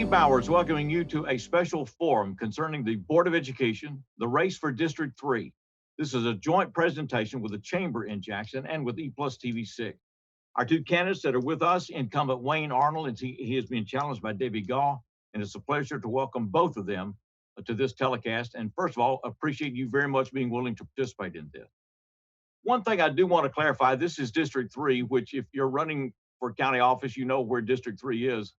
Steve Bowers welcoming you to a special forum concerning the Board of Education, the race for District 3. This is a joint presentation with the Chamber in Jackson and with E+ TV6. Our two candidates that are with us, incumbent Wayne Arnold, and he is being challenged by Debbie Gaugh, and it's a pleasure to welcome both of them to this telecast. And first of all, appreciate you very much being willing to participate in this. One thing I do want to clarify, this is District 3, which if you're running for county office, you know where District 3 is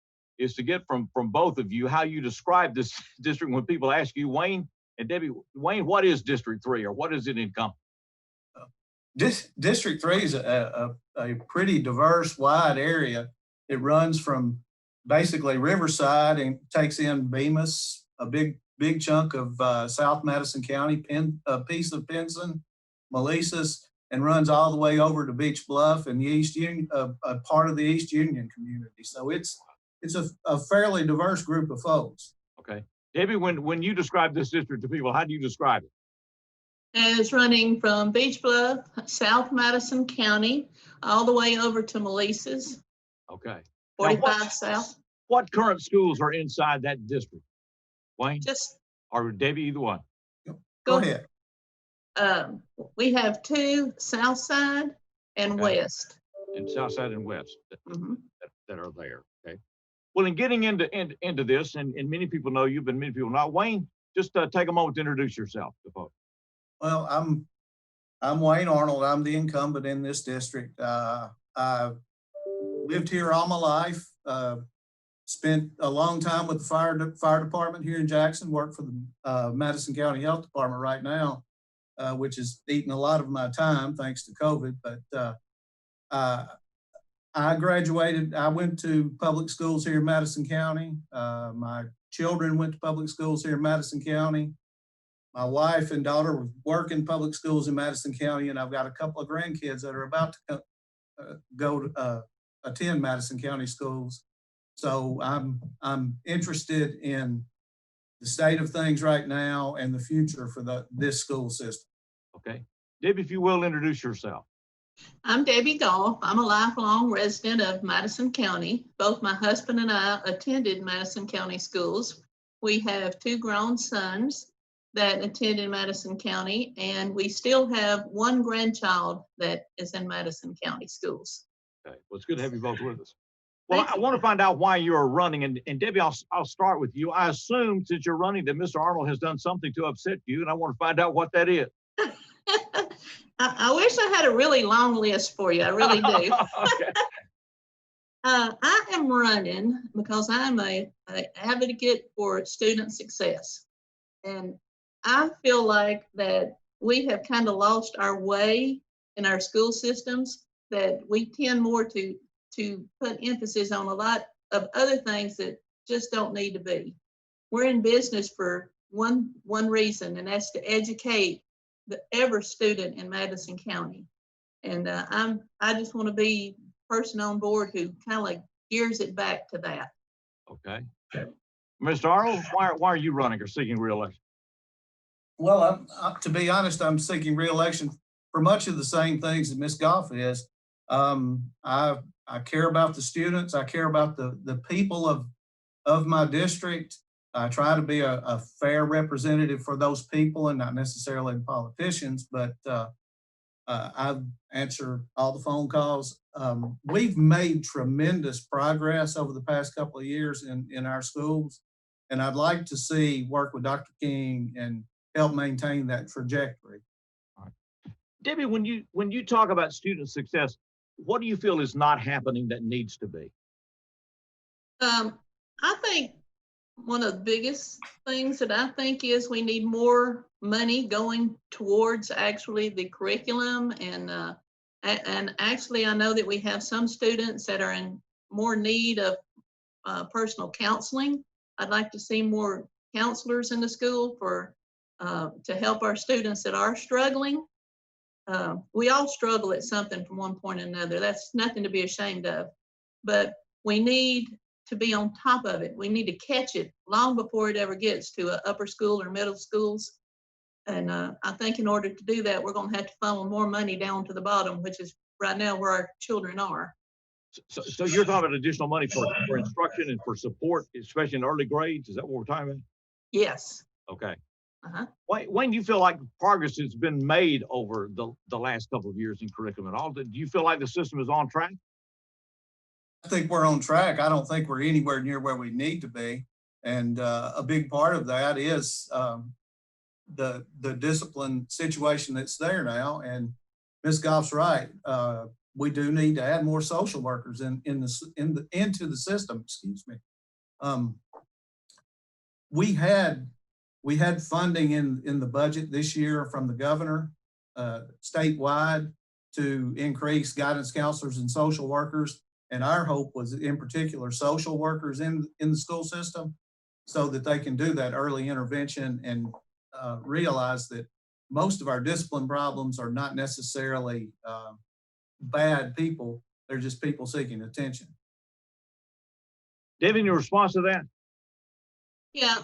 to get from both of you how you describe this district when people ask you, Wayne and Debbie, Wayne, what is District 3 or what does it encompass? District 3 is a pretty diverse, wide area. It runs from basically Riverside and takes in Bemis, a big chunk of South Madison County, a piece of Pinson, Molesis, and runs all the way over to Beach Bluff and the East Union, a part of the East Union community. So it's a fairly diverse group of folks. Okay. Debbie, when you describe this district to people, how do you describe it? It's running from Beach Bluff, South Madison County, all the way over to Molesis. Okay. 45 South. What current schools are inside that district? Wayne? Just or Debbie, either one. Go ahead. We have two South Side and West. And South Side and West that are there. Okay. Well, in getting into this, and many people know you, but many people not. Wayne, just take a moment to introduce yourself to folks. Well, I'm Wayne Arnold. I'm the incumbent in this district. I lived here all my life. Spent a long time with the fire department here in Jackson. Work for the Madison County Health Department right now, which is eating a lot of my time thanks to COVID. But I graduated. I went to public schools here in Madison County. My children went to public schools here in Madison County. My wife and daughter work in public schools in Madison County, and I've got a couple of grandkids that are about to go to attend Madison County schools. So I'm interested in the state of things right now and the future for this school system. Okay. Debbie, if you will, introduce yourself. I'm Debbie Gaugh. I'm a lifelong resident of Madison County. Both my husband and I attended Madison County schools. We have two grown sons that attended Madison County, and we still have one grandchild that is in Madison County schools. Okay. Well, it's good to have you both with us. Well, I want to find out why you're running. And Debbie, I'll start with you. I assume since you're running that Mr. Arnold has done something to upset you, and I want to find out what that is. I wish I had a really long list for you. I really do. Okay. I am running because I'm an advocate for student success. And I feel like that we have kind of lost our way in our school systems, that we tend more to put emphasis on a lot of other things that just don't need to be. We're in business for one reason, and that's to educate every student in Madison County. And I just want to be the person on board who kind of like gears it back to that. Okay. Mr. Arnold, why are you running or seeking re-election? Well, to be honest, I'm seeking re-election for much of the same things that Ms. Goff is. I care about the students. I care about the people of my district. I try to be a fair representative for those people and not necessarily politicians, but I answer all the phone calls. We've made tremendous progress over the past couple of years in our schools, and I'd like to see work with Dr. King and help maintain that trajectory. All right. Debbie, when you talk about student success, what do you feel is not happening that needs to be? I think one of the biggest things that I think is we need more money going towards actually the curriculum, and actually I know that we have some students that are in more need of personal counseling. I'd like to see more counselors in the school to help our students that are struggling. We all struggle at something from one point or another. That's nothing to be ashamed of, but we need to be on top of it. We need to catch it long before it ever gets to upper school or middle schools. And I think in order to do that, we're going to have to funnel more money down to the bottom, which is right now where our children are. So you're talking about additional money for instruction and for support, especially in early grades? Is that what we're talking about? Yes. Okay. Uh-huh. Wayne, do you feel like progress has been made over the last couple of years in curriculum and all? Do you feel like the system is on track? I think we're on track. I don't think we're anywhere near where we need to be. And a big part of that is the discipline situation that's there now. And Ms. Gough's right. We do need to add more social workers into the system. Excuse me. We had funding in the budget this year from the governor statewide to increase guidance counselors and social workers. And our hope was in particular social workers in the school system so that they can do that early intervention and realize that most of our discipline problems are not necessarily bad people. They're just people seeking attention. Debbie, in your response to that? Yeah,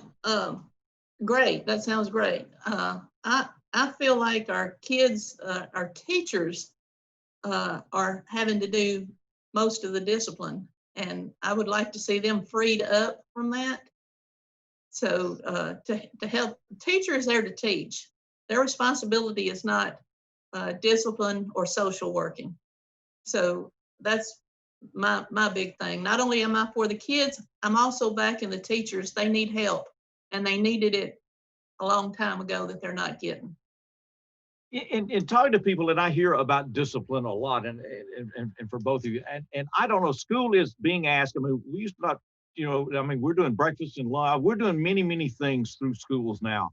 great. That sounds great. I feel like our kids, our teachers are having to do most of the discipline, and I would like to see them freed up from that. So to help, teacher is there to teach. Their responsibility is not discipline or social working. So that's my big thing. Not only am I for the kids, I'm also backing the teachers. They need help, and they needed it a long time ago that they're not getting. In talking to people, and I hear about discipline a lot, and for both of you, and I don't know, school is being asked. I mean, we used to not, we're doing breakfast and lunch. We're doing many things through schools now,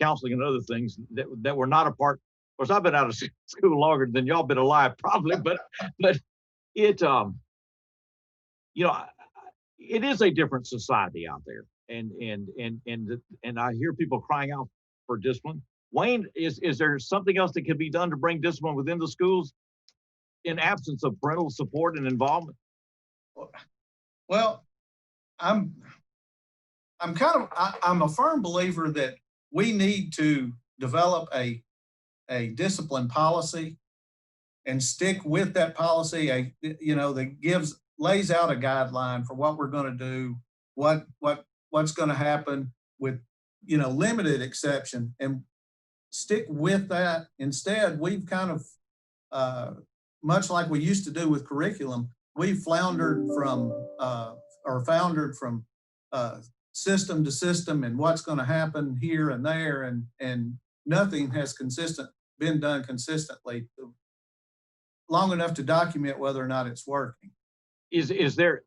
counseling and other things that were not a part. Of course, I've been out of school longer than y'all been alive, probably, but it, it is a different society out there, and I hear people crying out for discipline. Wayne, is there something else that can be done to bring discipline within the schools in absence of parental support and involvement? Well, I'm a firm believer that we need to develop a discipline policy and stick with that policy, that lays out a guideline for what we're going to do, what's going to happen with, limited exception, and stick with that. Instead, we've kind of, much like we used to do with curriculum, we've floundered from system to system and what's going to happen here and there, and nothing has been done consistently long enough to document whether or not it's working. Is there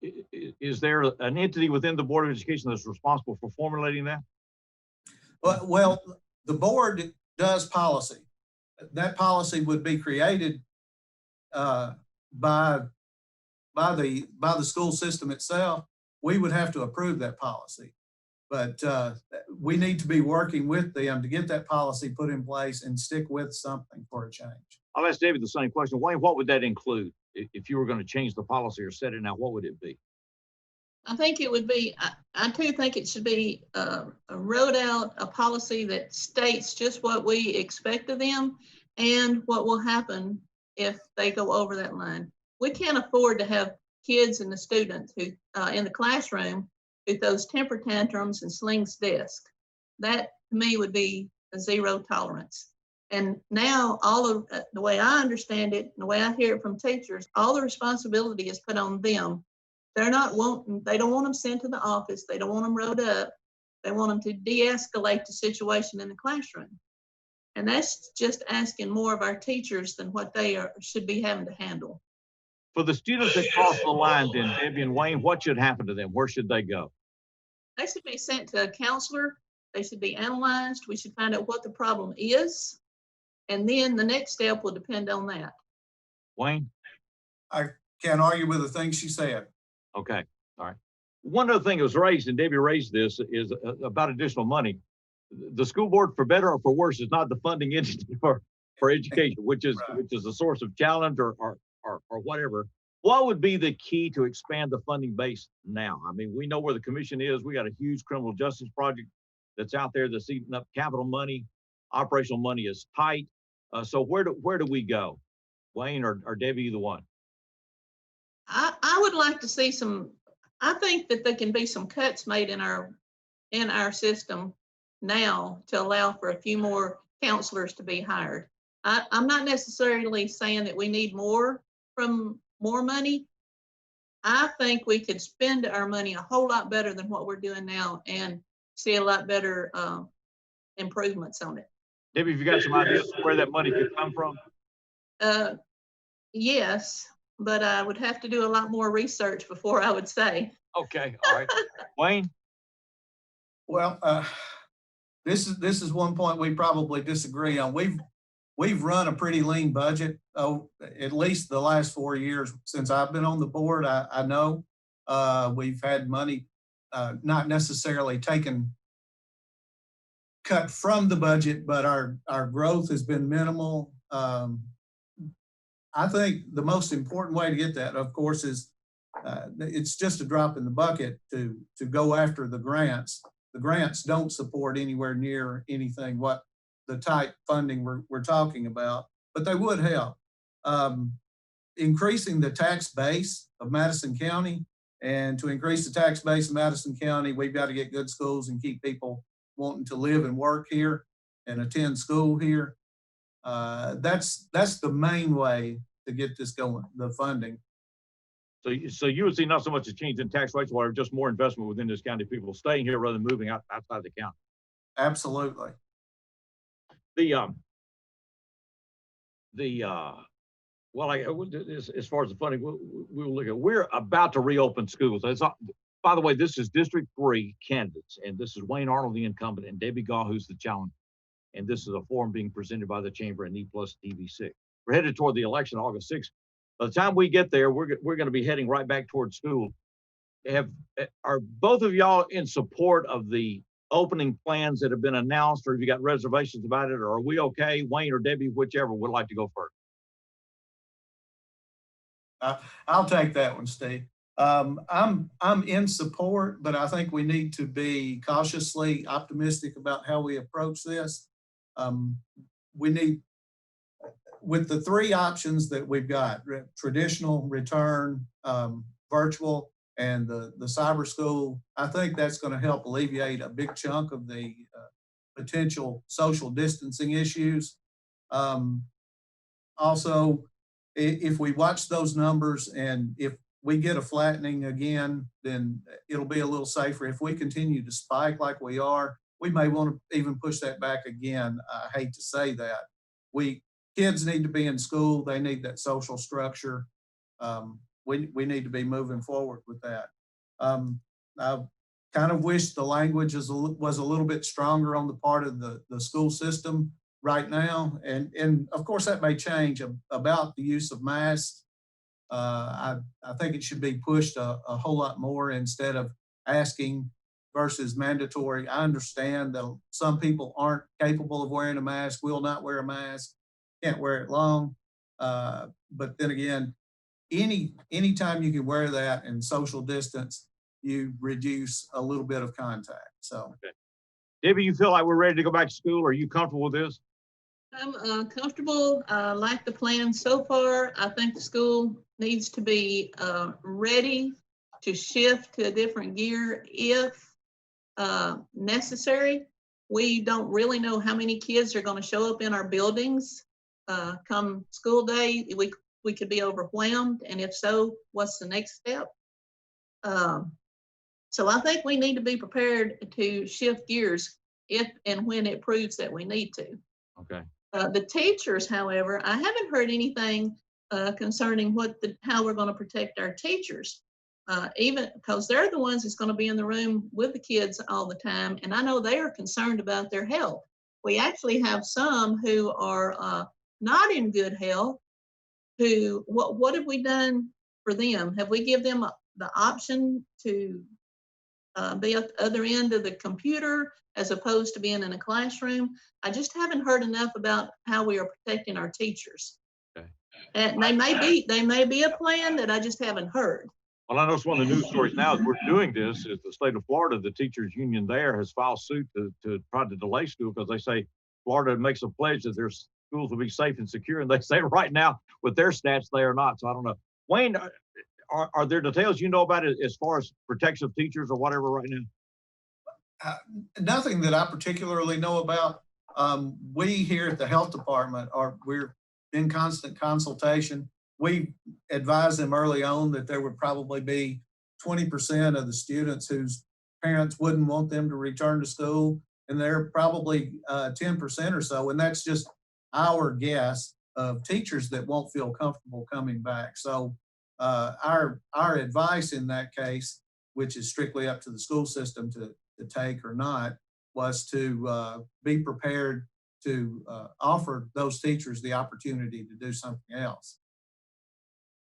an entity within the Board of Education that's responsible for formulating that? Well, the board does policy. That policy would be created by the school system itself. We would have to approve that policy, but we need to be working with them to get that policy put in place and stick with something for a change. I'll ask David the same question. Wayne, what would that include? If you were going to change the policy or set it now, what would it be? I think it would be, I too think it should be wrote out a policy that states just what we expect of them and what will happen if they go over that line. We can't afford to have kids and the students who in the classroom who throws temper tantrums and slings desk. That to me would be a zero tolerance. And now all of the way I understand it, and the way I hear it from teachers, all the responsibility is put on them. They don't want them sent to the office. They don't want them wrote up. They want them to de-escalate the situation in the classroom. And that's just asking more of our teachers than what they should be having to handle. For the students that cross the line, then, Debbie and Wayne, what should happen to them? Where should they go? They should be sent to a counselor. They should be analyzed. We should find out what the problem is. And then the next step will depend on that. Wayne? I can't argue with the things she said. Okay, all right. One other thing that was raised, and Debbie raised this, is about additional money. The school board, for better or for worse, is not the funding entity for education, which is a source of challenge or whatever. What would be the key to expand the funding base now? I mean, we know where the commission is. We got a huge criminal justice project that's out there that's eating up capital money. Operational money is tight. So where do we go? Wayne or Debbie, either one? I would like to see some, I think that there can be some cuts made in our system now to allow for a few more counselors to be hired. I'm not necessarily saying that we need more money. I think we could spend our money a whole lot better than what we're doing now and see a lot better improvements on it. Debbie, have you got some ideas of where that money could come from? Yes, but I would have to do a lot more research before I would say. Okay, all right. Wayne? Well, this is one point we probably disagree on. We've run a pretty lean budget. Oh, at least the last 4 years since I've been on the board. I know we've had money not necessarily cut from the budget, but our growth has been minimal. I think the most important way to get that, of course, is it's just a drop in the bucket to go after the grants. The grants don't support anywhere near anything what the type funding we're talking about, but they would help. Increasing the tax base of Madison County, and to increase the tax base of Madison County, we've got to get good schools and keep people wanting to live and work here and attend school here. That's the main way to get this going, the funding. So you would see not so much a change in tax rates, or just more investment within this county, people staying here rather than moving outside the county. Absolutely. Well, as far as the funding, we'll look at. We're about to reopen schools. By the way, this is District 3 candidates, and this is Wayne Arnold, the incumbent, and Debbie Gaugh, who's the challenger. And this is a form being presented by the chamber and E+TV6. We're headed toward the election August 6th. By the time we get there, we're going to be heading right back towards school. Are both of y'all in support of the opening plans that have been announced, or have you got reservations about it, or are we okay? Wayne or Debbie, whichever would like to go first. I'll take that one, Steve. I'm in support, but I think we need to be cautiously optimistic about how we approach this. We need, with the three options that we've got, traditional, return, virtual, and the cyber school, I think that's going to help alleviate a big chunk of the potential social distancing issues. Also, if we watch those numbers and if we get a flattening again, then it'll be a little safer. If we continue to spike like we are, we may want to even push that back again. I hate to say that. Kids need to be in school. They need that social structure. We need to be moving forward with that. I kind of wish the language was a little bit stronger on the part of the school system right now. And of course that may change about the use of masks. I think it should be pushed a whole lot more instead of asking versus mandatory. I understand that some people aren't capable of wearing a mask, will not wear a mask, can't wear it long. But then again, anytime you can wear that and social distance, you reduce a little bit of contact. So, okay. Debbie, you feel like we're ready to go back to school? Are you comfortable with this? I'm comfortable. I like the plan so far. I think the school needs to be ready to shift to a different gear if necessary. We don't really know how many kids are going to show up in our buildings come school day. We could be overwhelmed, and if so, what's the next step? So I think we need to be prepared to shift gears if and when it proves that we need to. Okay. The teachers, however, I haven't heard anything concerning how we're going to protect our teachers, even because they're the ones that's going to be in the room with the kids all the time, and I know they are concerned about their health. We actually have some who are not in good health. What have we done for them? Have we give them the option to be at the other end of the computer as opposed to being in a classroom? I just haven't heard enough about how we are protecting our teachers. Okay. And they may be a plan that I just haven't heard. Well, I know it's one of the news stories now as we're doing this is the state of Florida, the teachers union there has filed suit to try to delay school because they say Florida makes a pledge that their schools will be safe and secure. And they say right now with their stats, they are not. So I don't know. Wayne, are there details you know about it as far as protection of teachers or whatever right now? Nothing that I particularly know about. We here at the health department we're in constant consultation. We advised them early on that there would probably be 20% of the students whose parents wouldn't want them to return to school, and there are probably 10% or so, and that's just our guess of teachers that won't feel comfortable coming back. So our advice in that case, which is strictly up to the school system to take or not, was to be prepared to offer those teachers the opportunity to do something else.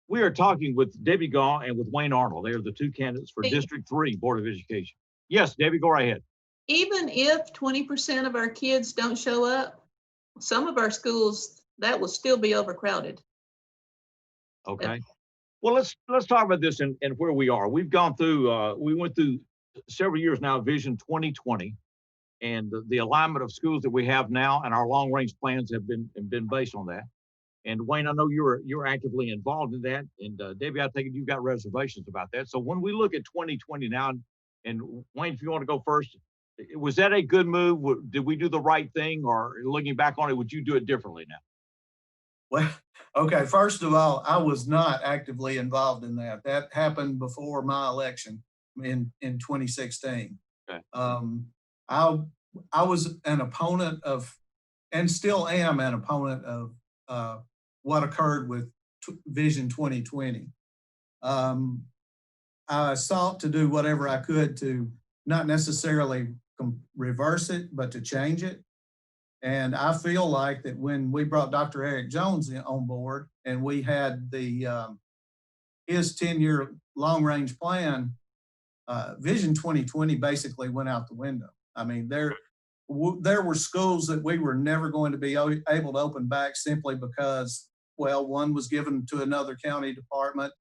We are talking with Debbie Gaugh and with Wayne Arnold. They are the two candidates for Hey. District 3 Board of Education. Yes, Debbie, go right ahead. Even if 20% of our kids don't show up, some of our schools, that will still be overcrowded. Okay. Well, let's talk about this and where we are. We've gone through, we went through several years now, Vision 2020, and the alignment of schools that we have now and our long range plans have been based on that. And Wayne, I know you're actively involved in that. And Debbie, I think you've got reservations about that. So when we look at 2020 now, and Wayne, if you want to go first, was that a good move? Did we do the right thing, or looking back on it, would you do it differently now? Well, okay, first of all, I was not actively involved in that. That happened before my election in 2016. Okay. I was an opponent of, and still am an opponent of what occurred with Vision 2020. I sought to do whatever I could to not necessarily reverse it, but to change it. And I feel like that when we brought Dr. Eric Jones on board and we had his 10-year long-range plan, Vision 2020 basically went out the window. I mean, there were schools that we were never going to be able to open back simply because, well, one was given to another county department.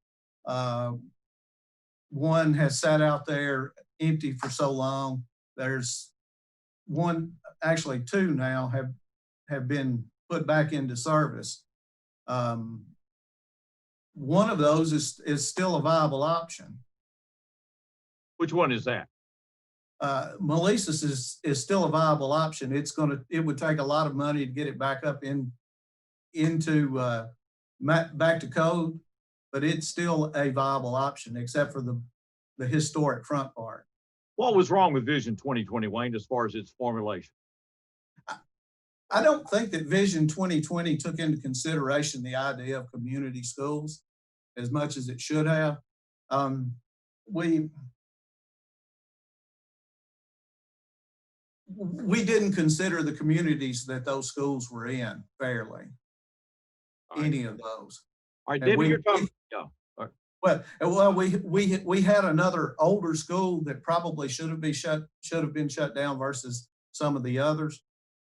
One has sat out there empty for so long. There's actually two now have been put back into service. One of those is still a viable option. Which one is that? Melissa's is still a viable option. It would take a lot of money to get it back up back to code, but it's still a viable option except for the historic front part. What was wrong with Vision 2020, Wayne, as far as its formulation? I don't think that Vision 2020 took into consideration the idea of community schools as much as it should have. We didn't consider the communities that those schools were in fairly, any of those. All right, Debbie, you're talking. Yeah. Well, we had another older school that probably should have been shut down versus some of the others.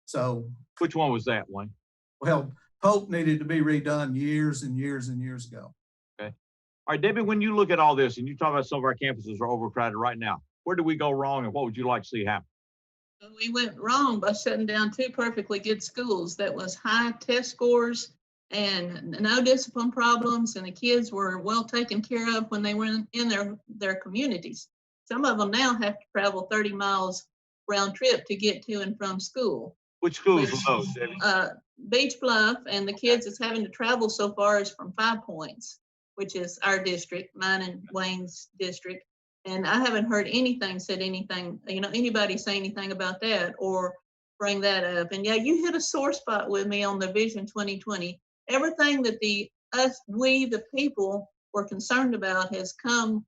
So which one was that, Wayne? Well, Pope needed to be redone years and years and years ago. Okay. All right, Debbie, when you look at all this and you talk about some of our campuses are overcrowded right now, where do we go wrong and what would you like to see happen? We went wrong by shutting down two perfectly good schools that was high test scores and no discipline problems, and the kids were well taken care of when they were in their communities. Some of them now have to travel 30 miles round trip to get to and from school. Which schools are those, Debbie? Beach Bluff, and the kids that's having to travel so far is from 5 Points, which is our district, mine and Wayne's district. And I haven't heard anybody say anything about that or bring that up. And yeah, you hit a sore spot with me on the Vision 2020. Everything that we the people were concerned about has come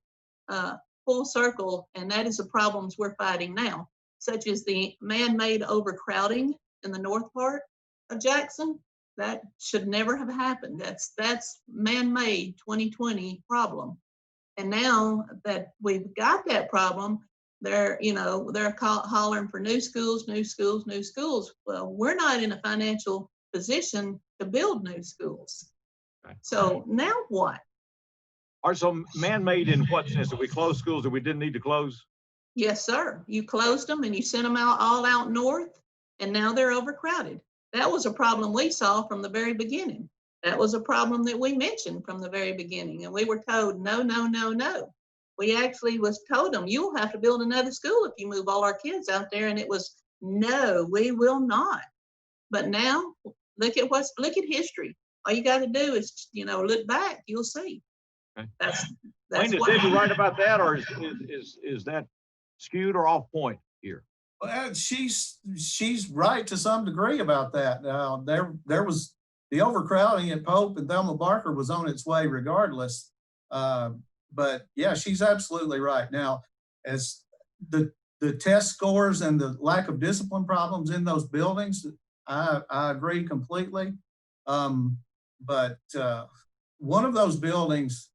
full circle, and that is the problems we're fighting now, such as the man-made overcrowding in the north part of Jackson. That should never have happened. That's man-made 2020 problem. And now that we've got that problem, they're hollering for new schools. Well, we're not in a financial position to build new schools. Okay. So now what? Are so man-made in what sense? That we closed schools that we didn't need to close? Yes, sir. You closed them and you sent them all out north, and now they're overcrowded. That was a problem we saw from the very beginning. That was a problem that we mentioned from the very beginning, and we were told, no, no, no, no. We actually was told them, you'll have to build another school if you move all our kids out there, and it was, no, we will not. But now, look at history. All you got to do is, look back, you'll see. Okay. That's Wayne, is what Debbie right about that, or is that skewed or off point here? Well, she's right to some degree about that. There was the overcrowding at Pope and Thelma Barker was on its way regardless. But yeah, she's absolutely right. Now, as the test scores and the lack of discipline problems in those buildings, I agree completely. But one of those buildings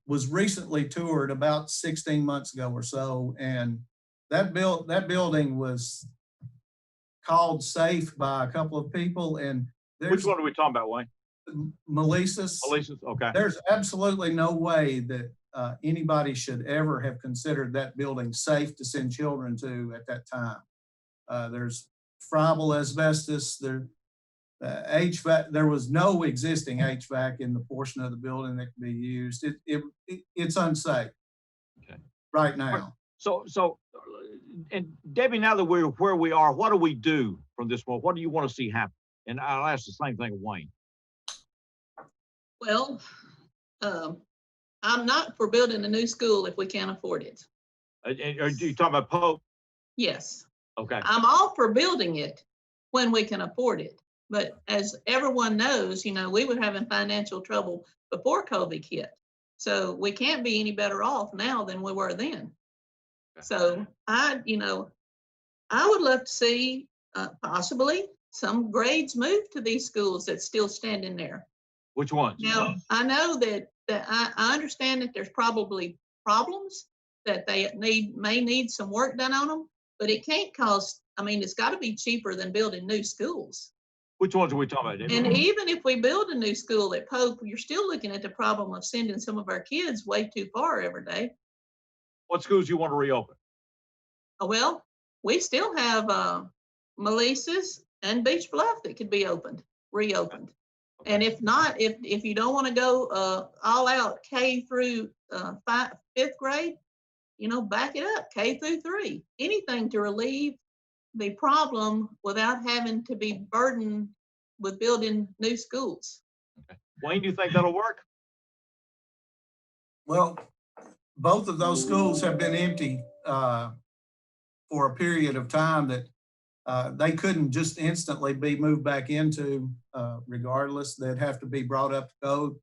was recently toured about 16 months ago or so, and that building was called safe by a couple of people. And which one are we talking about, Wayne? Melissa's. Okay. There's absolutely no way that anybody should ever have considered that building safe to send children to at that time. There's friable asbestos. HVAC. There was no existing HVAC in the portion of the building that could be used. It's unsafe. Okay. Right now. So, and Debbie, now that we're where we are, what do we do from this point? What do you want to see happen? And I'll ask the same thing of Wayne. Well, I'm not for building a new school if we can't afford it. Are you talking about Pope? Yes. Okay. I'm all for building it when we can afford it. But as everyone knows, we were having financial trouble before COVID hit. So we can't be any better off now than we were then. Okay. So I would love to see possibly some grades moved to these schools that's still standing there. Which ones? Now, I know that I understand that there's probably problems that they may need some work done on them, but it can't cost, it's got to be cheaper than building new schools. Which ones are we talking about? And even if we build a new school at Pope, you're still looking at the problem of sending some of our kids way too far every day. What schools do you want to reopen? Well, we still have Melissa's and Beach Bluff that could be reopened. Okay. And if not, if you don't want to go all out K through fifth grade, back it up, K through 3, anything to relieve the problem without having to be burdened with building new schools. Okay. Wayne, do you think that'll work? Well, both of those schools have been empty for a period of time that they couldn't just instantly be moved back into regardless. They'd have to be brought up to code.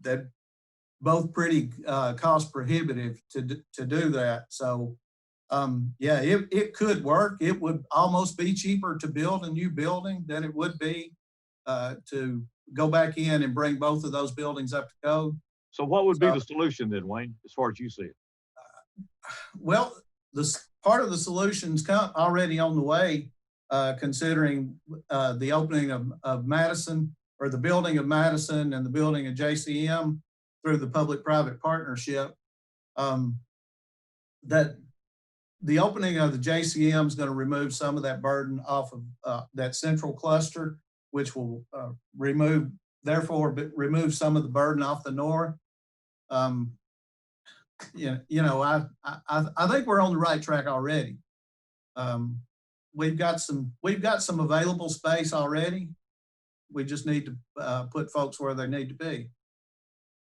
That both pretty cost prohibitive to do that. So yeah, it could work. It would almost be cheaper to build a new building than it would be to go back in and bring both of those buildings up to code. So what would be the solution then, Wayne, as far as you see it? Well, part of the solution's already on the way, considering the opening of Madison, or the building of Madison and the building of JCM through the public-private partnership. That the opening of the JCM is going to remove some of that burden off of that central cluster, which will remove some of the burden off the north. I think we're on the right track already. We've got some available space already. We just need to put folks where they need to be.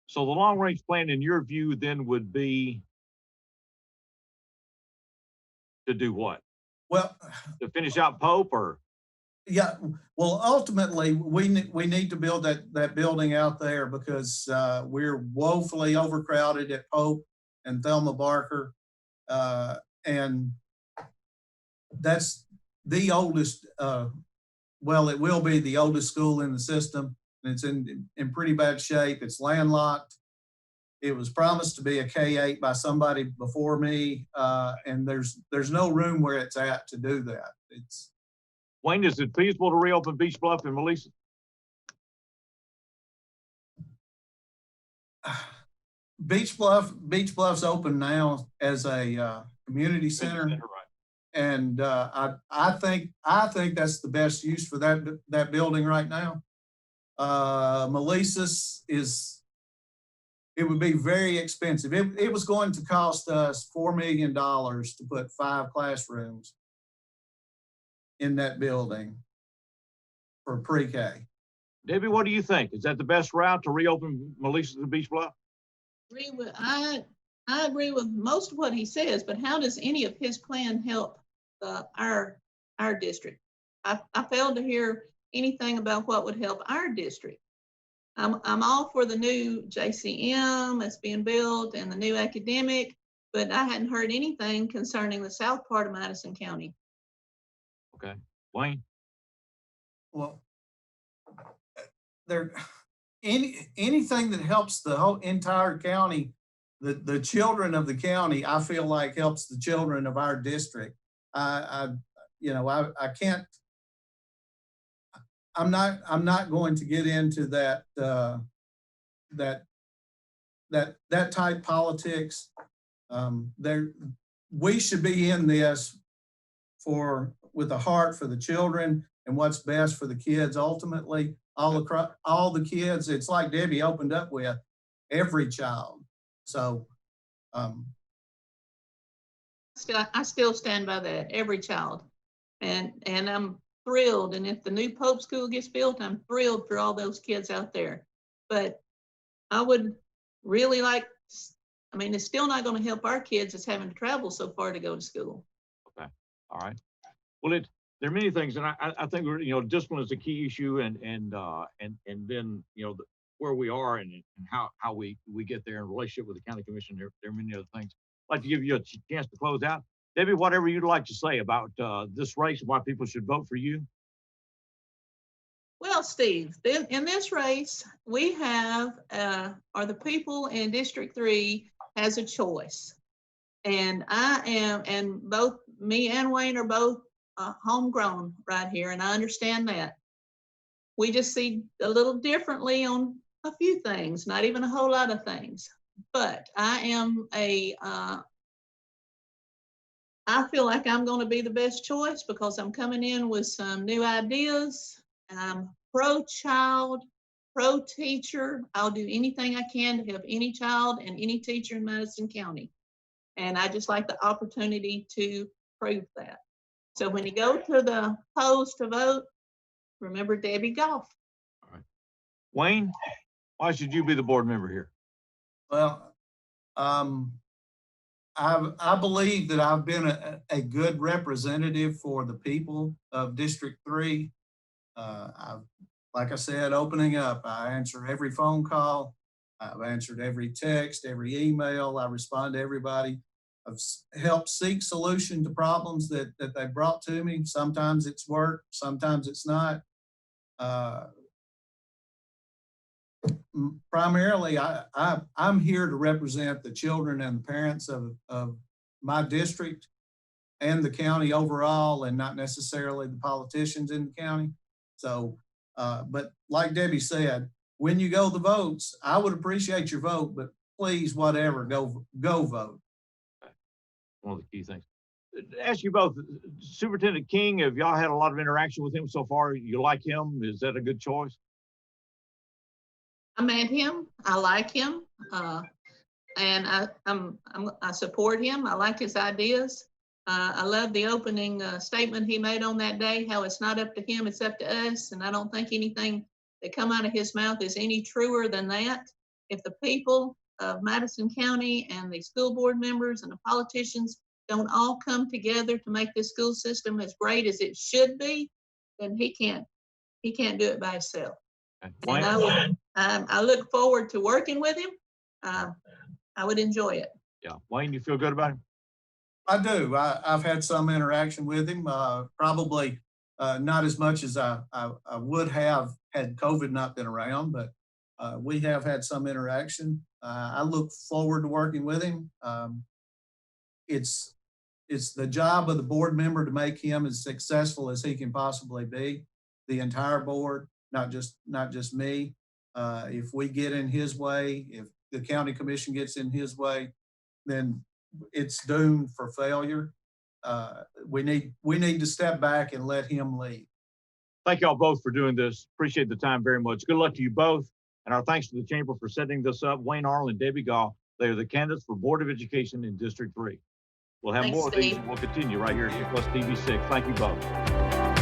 So the long range plan, in your view, then would be to do what? Well, to finish out Pope, or? Yeah, well, ultimately we need to build that building out there because we're woefully overcrowded at Pope and Thelma Barker, and that's the oldest. Well, it will be the oldest school in the system, and it's in pretty bad shape. It's landlocked. It was promised to be a K-8 by somebody before me, and there's no room where it's at to do that. Wayne, is it feasible to reopen Beach Bluff and Melissa? Beach Bluff's open now as a community center, Right. And I think that's the best use for that building right now. Melissa's it would be very expensive. It was going to cost us $4 million to put 5 classrooms in that building for pre-K. Debbie, what do you think? Is that the best route to reopen Melissa's and Beach Bluff? I agree with most of what he says, but how does any of his plan help our district? I failed to hear anything about what would help our district. I'm all for the new JCM that's being built and the new academic, but I hadn't heard anything concerning the south part of Madison County. Okay, Wayne? Well, anything that helps the whole entire county, the children of the county, I feel like helps the children of our district. I can't. I'm not going to get into that type politics. We should be in this with a heart for the children and what's best for the kids. Ultimately, all the kids. It's like Debbie opened up with, every child. So, I still stand by that. Every child, and I'm thrilled. And if the new Pope School gets built, I'm thrilled for all those kids out there. But I would really like, it's still not going to help our kids that's having to travel so far to go to school. Okay, all right. Well, there are many things, and I think discipline is a key issue, and then where we are and how we get there in relationship with the county commission. There are many other things. I'd like to give you a chance to close out. Debbie, whatever you'd like to say about this race and why people should vote for you. Well, Steve, in this race, we have, are the people in District 3 has a choice. And and both me and Wayne are both homegrown right here, and I understand that. We just see a little differently on a few things, not even a whole lot of things. But I feel like I'm going to be the best choice because I'm coming in with some new ideas. I'm pro-child, pro-teacher. I'll do anything I can to help any child and any teacher in Madison County. And I just like the opportunity to prove that. So when you go to the polls to vote, remember Debbie Gaugh. All right. Wayne, why should you be the board member here? Well, I believe that I've been a good representative for the people of District 3. Like I said, opening up, I answer every phone call. I've answered every text, every email. I respond to everybody. I've helped seek solution to problems that they brought to me. Sometimes it's worked, sometimes it's not. Primarily, I'm here to represent the children and the parents of my district and the county overall, and not necessarily the politicians in the county. So, but like Debbie said, when you go the votes, I would appreciate your vote, but please, whatever, go vote. One of the key things. To ask you both, Superintendent King, have y'all had a lot of interaction with him so far? You like him? Is that a good choice? I met him. I like him, and I support him. I like his ideas. I love the opening statement he made on that day. How it's not up to him, it's up to us. And I don't think anything that come out of his mouth is any truer than that. If the people of Madison County and the school board members and the politicians don't all come together to make this school system as great as it should be, then he can't do it by himself. And I look forward to working with him. I would enjoy it. Yeah, Wayne, you feel good about him? I do. I've had some interaction with him, probably not as much as I would have had COVID not been around, but we have had some interaction. I look forward to working with him. It's the job of the board member to make him as successful as he can possibly be. The entire board, not just me. If we get in his way, if the county commission gets in his way, then it's doomed for failure. we need to step back and let him lead. Thank y'all both for doing this. Appreciate the time very much. Good luck to you both. And our thanks to the Chamber for setting this up. Wayne, Arnold, and Debbie Gaugh, they are the candidates for Board of Education in District 3. We'll have Thanks, more of these Steve. and we'll continue right here at E+ TV 6. Thank you both.